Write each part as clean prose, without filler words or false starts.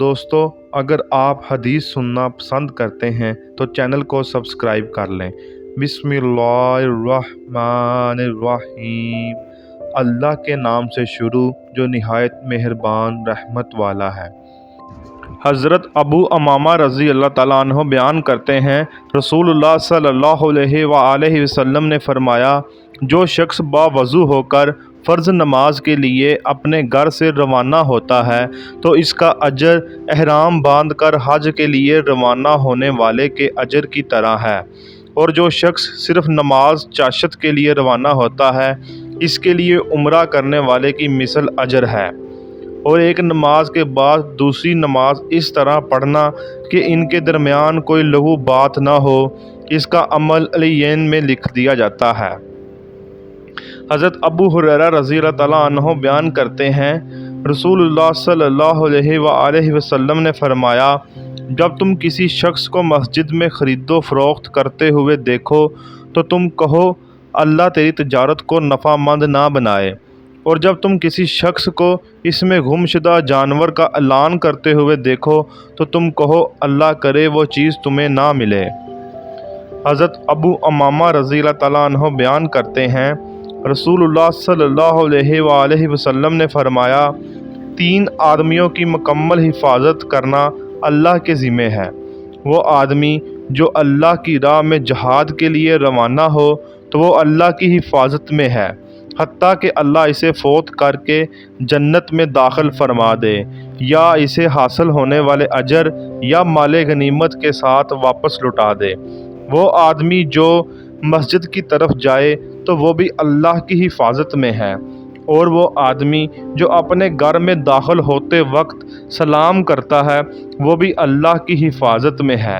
دوستو اگر آپ حدیث سننا پسند کرتے ہیں تو چینل کو سبسکرائب کر لیں۔ بسم اللہ الرحمن الرحیم۔ اللہ کے نام سے شروع جو نہایت مہربان رحمت والا ہے۔ حضرت ابو امامہ رضی اللہ تعالیٰ عنہ بیان کرتے ہیں، رسول اللہ صلی اللہ علیہ وآلہ وسلم نے فرمایا، جو شخص باوضو ہو کر فرض نماز کے لیے اپنے گھر سے روانہ ہوتا ہے تو اس کا اجر احرام باندھ کر حج کے لیے روانہ ہونے والے کے اجر کی طرح ہے، اور جو شخص صرف نماز چاشت کے لیے روانہ ہوتا ہے اس کے لیے عمرہ کرنے والے کی مثل اجر ہے۔ اور ایک نماز کے بعد دوسری نماز اس طرح پڑھنا کہ ان کے درمیان کوئی لغو بات نہ ہو، اس کا عمل علیین میں لکھ دیا جاتا ہے۔ حضرت ابو ہریرہ رضی اللہ تعالیٰ عنہ بیان کرتے ہیں، رسول اللہ صلی اللہ علیہ وآلہ وسلم نے فرمایا، جب تم کسی شخص کو مسجد میں خرید و فروخت کرتے ہوئے دیکھو تو تم کہو اللہ تیری تجارت کو نفع مند نہ بنائے، اور جب تم کسی شخص کو اس میں گم شدہ جانور کا اعلان کرتے ہوئے دیکھو تو تم کہو اللہ کرے وہ چیز تمہیں نہ ملے۔ حضرت ابو امامہ رضی اللہ تعالیٰ عنہ بیان کرتے ہیں، رسول اللہ صلی اللہ علیہ وآلہ وسلم نے فرمایا، 3 آدمیوں کی مکمل حفاظت کرنا اللہ کے ذمہ ہے۔ وہ آدمی جو اللہ کی راہ میں جہاد کے لیے روانہ ہو تو وہ اللہ کی حفاظت میں ہے، حتیٰ کہ اللہ اسے فوت کر کے جنت میں داخل فرما دے، یا اسے حاصل ہونے والے اجر یا مال غنیمت کے ساتھ واپس لوٹا دے۔ وہ آدمی جو مسجد کی طرف جائے تو وہ بھی اللہ کی حفاظت میں ہے، اور وہ آدمی جو اپنے گھر میں داخل ہوتے وقت سلام کرتا ہے وہ بھی اللہ کی حفاظت میں ہے۔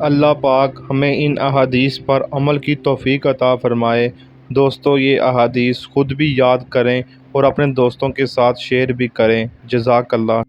اللہ پاک ہمیں ان احادیث پر عمل کی توفیق عطا فرمائے۔ دوستو یہ احادیث خود بھی یاد کریں اور اپنے دوستوں کے ساتھ شیئر بھی کریں۔ جزاک اللہ۔